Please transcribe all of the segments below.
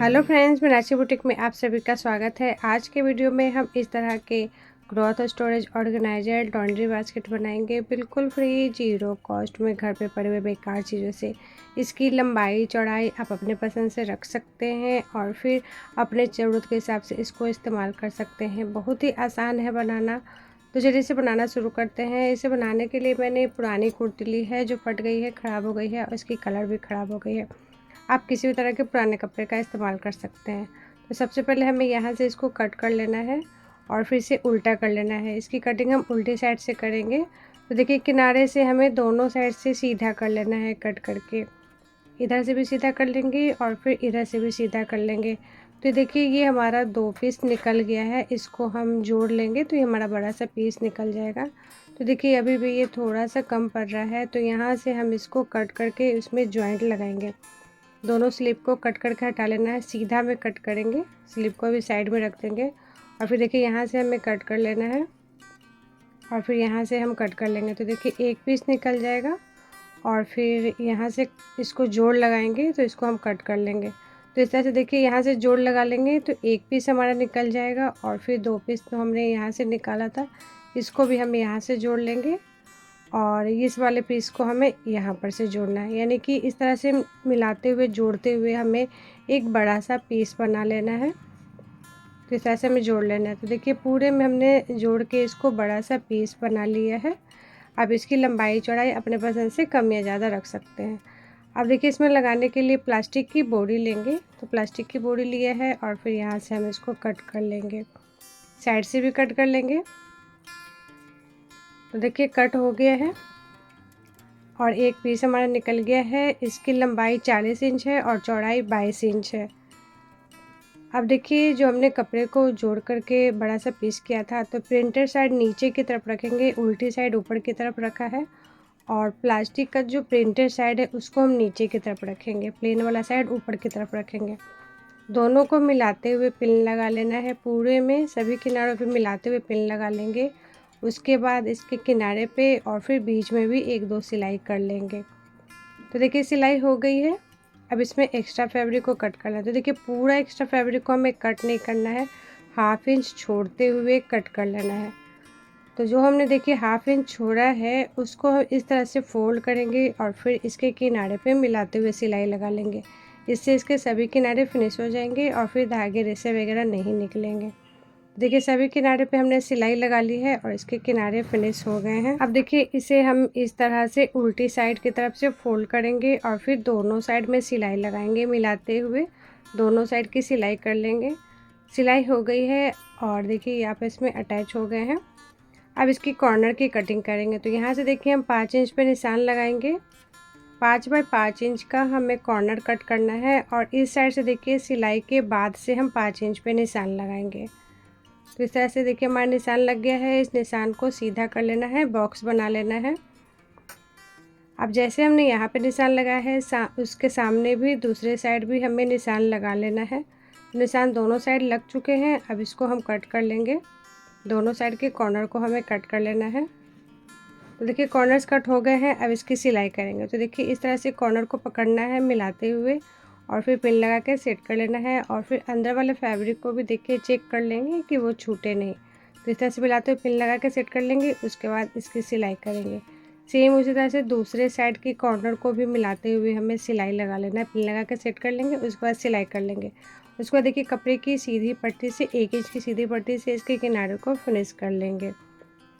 Hello friends, Meenakshi boutique में आप सभी का स्वागत है। आज के वीडियो में हम इस तरह के cloth storage organiser laundry basket बनाएंगे, बिल्कुल फ्री, जीरो कॉस्ट में, घर पे पड़े हुए बेकार चीज़ों से। इसकी लंबाई चौड़ाई आप अपने पसंद से रख सकते हैं और फिर अपने ज़रूरत के हिसाब से इसको इस्तेमाल कर सकते हैं। बहुत ही आसान है बनाना। तो चलिए इसे बनाना शुरू करते हैं। इसे बनाने के लिए मैंने पुरानी कुर्ती ली है जो फट गई है, ख़राब हो गई है और इसकी कलर भी ख़राब हो गई है। आप किसी भी तरह के पुराने कपड़े का इस्तेमाल कर सकते हैं। तो सबसे पहले हमें यहाँ से इसको कट कर लेना है और फिर इसे उल्टा कर लेना है। इसकी कटिंग हम उल्टी साइड से करेंगे। तो देखिए, किनारे से हमें दोनों साइड से सीधा कर लेना है कट करके। इधर से भी सीधा कर लेंगे और फिर इधर से भी सीधा कर लेंगे। तो देखिए, ये हमारा 2 पीस निकल गया है। इसको हम जोड़ लेंगे तो ये हमारा बड़ा सा पीस निकल जाएगा। तो देखिए, अभी भी ये थोड़ा सा कम पड़ रहा है, तो यहाँ से हम इसको कट करके उसमें जॉइंट लगाएंगे। दोनों स्लिप को कट करके हटा लेना है। सीधा में कट करेंगे, स्लिप को भी साइड में रख देंगे और फिर देखिए यहाँ से हमें कट कर लेना है और फिर यहाँ से हम कट कर लेंगे। तो देखिए एक पीस निकल जाएगा और फिर यहाँ से इसको जोड़ लगाएंगे तो इसको हम कट कर लेंगे। तो इस तरह से देखिए यहाँ से जोड़ लगा लेंगे तो एक पीस हमारा निकल जाएगा और फिर 2 पीस तो हमने यहाँ से निकाला था, इसको भी हम यहाँ से जोड़ लेंगे और इस वाले पीस को हमें यहाँ पर से जोड़ना है। यानी कि इस तरह से मिलाते हुए, जोड़ते हुए हमें एक बड़ा सा पीस बना लेना है। तो इस तरह से हमें जोड़ लेना है। तो देखिए, पूरे में हमने जोड़ के इसको बड़ा सा पीस बना लिया है। अब इसकी लंबाई चौड़ाई अपने पसंद से कम या ज़्यादा रख सकते हैं। अब देखिए, इसमें लगाने के लिए प्लास्टिक की बोरी लेंगे। तो प्लास्टिक की बोरी लिया है और फिर यहाँ से हम इसको कट कर लेंगे, साइड से भी कट कर लेंगे। तो देखिए कट हो गया है और एक पीस हमारा निकल गया है। इसकी लंबाई 40 इंच है और चौड़ाई 22 इंच है। अब देखिए, जो हमने कपड़े को जोड़ करके बड़ा सा पीस किया था, तो प्रिंटर साइड नीचे की तरफ रखेंगे, उल्टी साइड ऊपर की तरफ रखा है और प्लास्टिक का जो प्रिंटर साइड है उसको हम नीचे की तरफ रखेंगे, प्लेन वाला साइड ऊपर की तरफ रखेंगे। दोनों को मिलाते हुए पिन लगा लेना है। पूरे में सभी किनारों पे मिलाते हुए पिन लगा लेंगे। उसके बाद इसके किनारे पे और फिर बीच में भी 1-2 सिलाई कर लेंगे। तो देखिए सिलाई हो गई है। अब इसमें एक्स्ट्रा फैब्रिक को कट करना है। तो देखिए, पूरा एक्स्ट्रा फैब्रिक को हमें कट नहीं करना है, 1/2 इंच छोड़ते हुए कट कर लेना है। तो जो हमने देखिए 1/2 इंच छोड़ा है उसको हम इस तरह से फोल्ड करेंगे और फिर इसके किनारे पे मिलाते हुए सिलाई लगा लेंगे। इससे इसके सभी किनारे फिनिश हो जाएंगे और फिर धागे रेशे वगैरह नहीं निकलेंगे। देखिए, सभी किनारे पे हमने सिलाई लगा ली है और इसके किनारे फिनिश हो गए हैं। अब देखिए, इसे हम इस तरह से उल्टी साइड की तरफ से फोल्ड करेंगे और फिर दोनों साइड में सिलाई लगाएंगे, मिलाते हुए दोनों साइड की सिलाई कर लेंगे। सिलाई हो गई है और देखिए यहाँ पे इसमें अटैच हो गए हैं। अब इसकी कॉर्नर की कटिंग करेंगे। तो यहाँ से देखिए हम 5 इंच पे निशान लगाएंगे। 5 बाय 5 इंच का हमें कॉर्नर कट करना है और इस साइड से देखिए सिलाई के बाद से हम 5 इंच पे निशान लगाएंगे। तो इस तरह से देखिए हमारा निशान लग गया है। इस निशान को सीधा कर लेना है, बॉक्स बना लेना है। अब जैसे हमने यहाँ पे निशान लगाया है, उसके सामने भी दूसरे साइड भी हमें निशान लगा लेना है। निशान दोनों साइड लग चुके हैं। अब इसको हम कट कर लेंगे। दोनों साइड के कॉर्नर को हमें कट कर लेना है। तो देखिए कॉर्नर्स कट हो गए हैं। अब इसकी सिलाई करेंगे। तो देखिए इस तरह से कॉर्नर को पकड़ना है मिलाते हुए और फिर पिन लगा के सेट कर लेना है और फिर अंदर वाले फैब्रिक को भी देखिए चेक कर लेंगे कि वो छूटे नहीं। तो इस तरह से मिलाते हुए पिन लगा के सेट कर लेंगे। उसके बाद इसकी सिलाई करेंगे। सेम उसी तरह से दूसरे साइड के कॉर्नर को भी मिलाते हुए हमें सिलाई लगा लेना है। पिन लगा के सेट कर लेंगे, उसके बाद सिलाई कर लेंगे। उसके बाद देखिए कपड़े की सीधी पट्टी से 1 इंच की सीधी पट्टी से इसके किनारे को फिनिश कर लेंगे,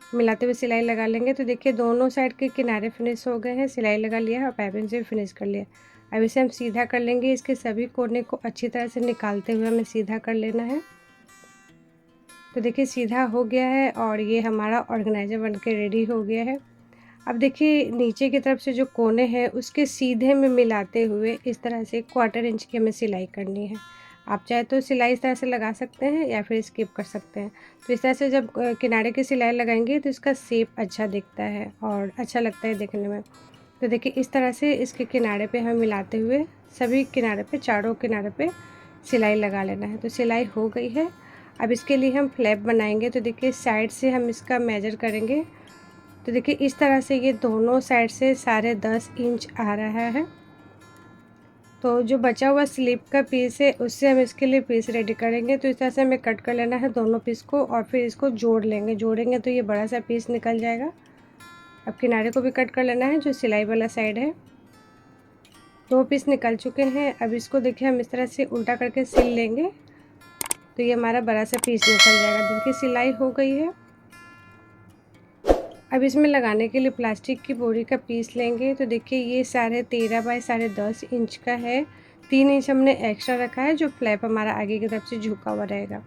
मिलाते हुए सिलाई लगा लेंगे। तो देखिए दोनों साइड के किनारे फिनिश हो गए हैं, सिलाई लगा लिया है और पाइपिंग से भी फिनिश कर लिया। अब इसे हम सीधा कर लेंगे। इसके सभी कोने को अच्छी तरह से निकालते हुए हमें सीधा कर लेना है। तो देखिए सीधा हो गया है और ये हमारा ऑर्गेनाइजर बनके रेडी हो गया है। अब देखिए नीचे की तरफ से जो कोने हैं उसके सीधे में मिलाते हुए इस तरह से 1/4 इंच की हमें सिलाई करनी है। आप चाहे तो सिलाई इस तरह से लगा सकते हैं या फिर स्किप कर सकते हैं। तो इस तरह से जब किनारे की सिलाई लगाएंगे तो इसका शेप अच्छा दिखता है और अच्छा लगता है देखने में। तो देखिए इस तरह से इसके किनारे पे हमें मिलाते हुए सभी किनारे पे, चारों किनारे पे सिलाई लगा लेना है। तो सिलाई हो गई है। अब इसके लिए हम फ्लैप बनाएंगे। तो देखिए साइड से हम इसका मेजर करेंगे। तो देखिए इस तरह से ये दोनों साइड से 10.5 इंच आ रहा है। तो जो बचा हुआ स्लीप का पीस है उससे हम इसके लिए पीस रेडी करेंगे। तो इस तरह से हमें कट कर लेना है दोनों पीस को और फिर इसको जोड़ेंगे तो ये बड़ा सा पीस निकल जाएगा। अब किनारे को भी कट कर लेना है जो सिलाई वाला साइड है। 2 पीस निकल चुके हैं। अब इसको देखिए हम इस तरह से उल्टा करके सिल लेंगे तो ये हमारा बड़ा सा पीस निकल जाएगा। देखिए सिलाई हो गई है। अब इसमें लगाने के लिए प्लास्टिक की बोरी का पीस लेंगे। तो देखिए ये 13.5 बाय 10.5 इंच का है। 3 इंच हमने एक्स्ट्रा रखा है जो फ्लैप हमारा आगे की तरफ से झुका हुआ रहेगा।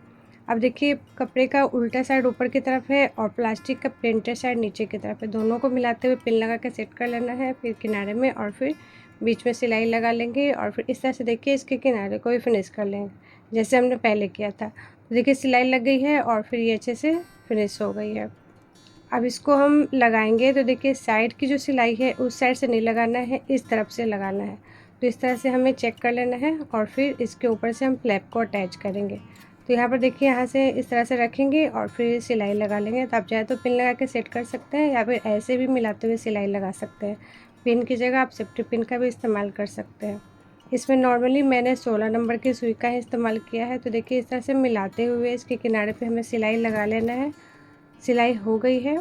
अब देखिए कपड़े का उल्टा साइड ऊपर की तरफ है और प्लास्टिक का प्रिंटेड साइड नीचे की तरफ है। दोनों को मिलाते हुए पिन लगा के सेट कर लेना है, फिर किनारे में और फिर बीच में सिलाई लगा लेंगे और फिर इस तरह से देखिए इसके किनारे को भी फिनिश कर लेंगे जैसे हमने पहले किया था। तो देखिए सिलाई लग गई है और फिर ये अच्छे से फिनिश हो गई है। अब इसको हम लगाएंगे तो देखिए साइड की जो सिलाई है उस साइड से नहीं लगाना है, इस तरफ से लगाना है। तो इस तरह से हमें चेक कर लेना है और फिर इसके ऊपर से हम फ्लैप को अटैच करेंगे। तो यहाँ पर देखिए यहाँ से इस तरह से रखेंगे और फिर सिलाई लगा लेंगे। तो आप चाहे तो पिन लगा के सेट कर सकते हैं या फिर ऐसे भी मिलाते हुए सिलाई लगा सकते हैं। पिन की जगह आप सेफ्टी पिन का भी इस्तेमाल कर सकते हैं। इसमें नॉर्मली मैंने 16 नंबर की सुई का ही इस्तेमाल किया है। तो देखिए इस तरह से मिलाते हुए इसके किनारे पे हमें सिलाई लगा लेना है। सिलाई हो गई है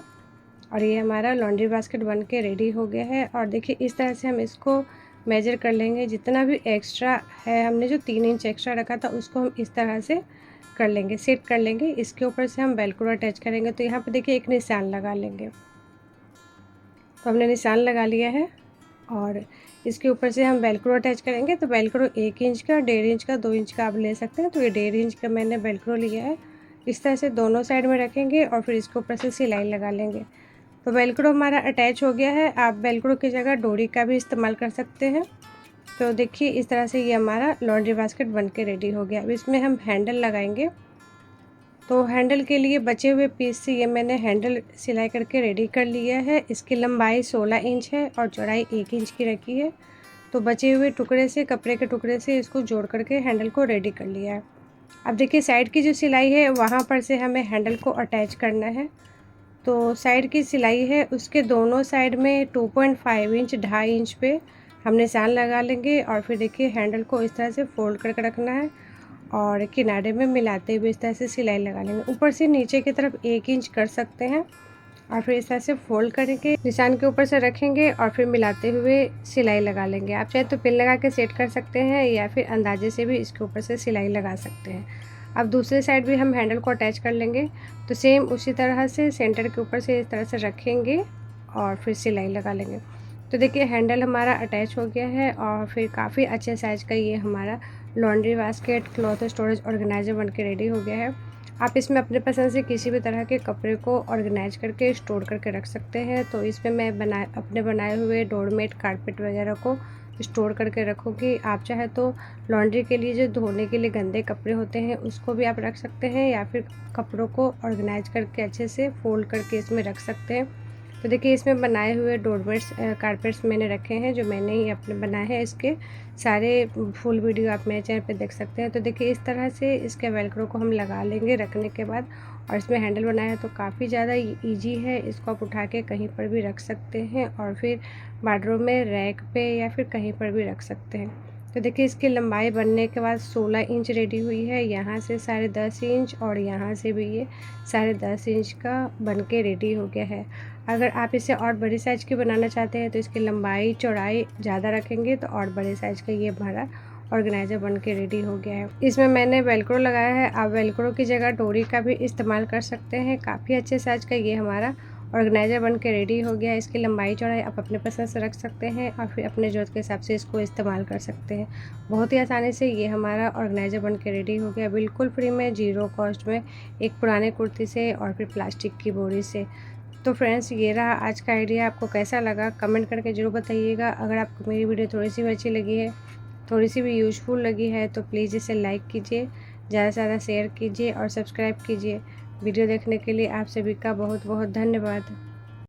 और ये हमारा लॉन्ड्री बास्केट बन के रेडी हो गया है। और देखिए इस तरह से हम इसको मेजर कर लेंगे। जितना भी एक्स्ट्रा है हमने जो 3 इंच एक्स्ट्रा रखा था उसको हम इस तरह से कर लेंगे, सेट कर लेंगे। इसके ऊपर से हम वेलक्रो अटैच करेंगे। तो यहाँ पर देखिए एक निशान लगा लेंगे। तो हमने निशान लगा लिया है और इसके ऊपर से हम वेलक्रो अटैच करेंगे। तो वेलक्रो 1 इंच का, 1.5 इंच का, 2 इंच का आप ले सकते हैं। तो ये 1.5 इंच का मैंने वेलक्रो लिया है। इस तरह से दोनों साइड में रखेंगे और फिर इसके ऊपर से सिलाई लगा लेंगे। तो वेलक्रो हमारा अटैच हो गया है। आप वेलक्रो की जगह डोरी का भी इस्तेमाल कर सकते हैं। तो देखिए इस तरह से ये हमारा लॉन्ड्री बास्केट बन के रेडी हो गया। अब इसमें हम हैंडल लगाएंगे। तो हैंडल के लिए बचे हुए पीस से ये मैंने हैंडल सिलाई करके रेडी कर लिया है। इसकी लंबाई 16 इंच है और चौड़ाई 1 इंच की रखी है। तो बचे हुए टुकड़े से, कपड़े के टुकड़े से इसको जोड़ करके हैंडल को रेडी कर लिया है। अब देखिए साइड की जो सिलाई है वहाँ पर से हमें हैंडल को अटैच करना है। तो साइड की सिलाई है उसके दोनों साइड में 2.5 इंच, 2.5 इंच पे हम निशान लगा लेंगे और फिर देखिए हैंडल को इस तरह से फोल्ड करके रखना है और किनारे में मिलाते हुए इस तरह से सिलाई लगा लेंगे। ऊपर से नीचे की तरफ 1 इंच कर सकते हैं और फिर इस तरह से फोल्ड करेंगे, निशान के ऊपर से रखेंगे और फिर मिलाते हुए सिलाई लगा लेंगे। आप चाहे तो पिन लगा के सेट कर सकते हैं या फिर अंदाजे से भी इसके ऊपर से सिलाई लगा सकते हैं। अब दूसरे साइड भी हम हैंडल को अटैच कर लेंगे। तो सेम उसी तरह से सेंटर के ऊपर से इस तरह से रखेंगे और फिर सिलाई लगा लेंगे। तो देखिए हैंडल हमारा अटैच हो गया है और फिर काफ़ी अच्छे साइज़ का ये हमारा laundry basket cloth storage organiser बन के रेडी हो गया है। आप इसमें अपने पसंद से किसी भी तरह के कपड़े को ऑर्गेनाइज करके स्टोर करके रख सकते हैं। तो इसमें मैं अपने बनाए हुए डोरमेट, कारपेट वगैरह को स्टोर करके रखूँगी। आप चाहे तो लॉन्ड्री के लिए जो धोने के लिए गंदे कपड़े होते हैं उसको भी आप रख सकते हैं या फिर कपड़ों को ऑर्गेनाइज करके अच्छे से फोल्ड करके इसमें रख सकते हैं। तो देखिए इसमें बनाए हुए डोरमेट्स, कारपेट्स मैंने रखे हैं जो मैंने ही अपने बनाए हैं। इसके सारे फुल वीडियो आप मेरे चैनल पे देख सकते हैं। तो देखिए इस तरह से इसके वेलक्रो को हम लगा लेंगे रखने के बाद और इसमें हैंडल बनाया है तो काफ़ी ज़्यादा ईजी है। इसको आप उठा के कहीं पर भी रख सकते हैं और फिर वार्डरोब में, रैक पे या फिर कहीं पर भी रख सकते हैं। तो देखिए इसकी लंबाई बनने के बाद 16 इंच रेडी हुई है। यहाँ से 10.5 इंच और यहाँ से भी ये 10.5 इंच का बन के रेडी हो गया है। अगर आप इसे और बड़ी साइज़ की बनाना चाहते हैं तो इसकी लंबाई, चौड़ाई ज़्यादा रखेंगे तो और बड़े साइज़ का ये हमारा ऑर्गेनाइज़र बन के रेडी हो गया है। इसमें मैंने वेलक्रो लगाया है। आप वेलक्रो की जगह डोरी का भी इस्तेमाल कर सकते हैं। काफ़ी अच्छे साइज़ का ये हमारा ऑर्गेनाइज़र बन के रेडी हो गया है। इसकी लंबाई चौड़ाई आप अपने पसंद से रख सकते हैं और फिर अपने ज़रूरत के हिसाब से इसको इस्तेमाल कर सकते हैं। बहुत ही आसानी से ये हमारा ऑर्गेनाइज़र बन के रेडी हो गया, बिल्कुल फ्री में, ज़ीरो कॉस्ट में, एक पुराने कुर्ती से और फिर प्लास्टिक की बोरी से। तो फ्रेंड्स ये रहा आज का आइडिया। आपको कैसा लगा कमेंट करके ज़रूर बताइएगा। अगर आपको मेरी वीडियो थोड़ी सी भी अच्छी लगी है, थोड़ी सी भी यूज़फुल लगी है तो प्लीज़ इसे लाइक कीजिए, ज़्यादा से ज़्यादा शेयर कीजिए और सब्सक्राइब कीजिए। वीडियो देखने के लिए आप सभी का बहुत बहुत धन्यवाद।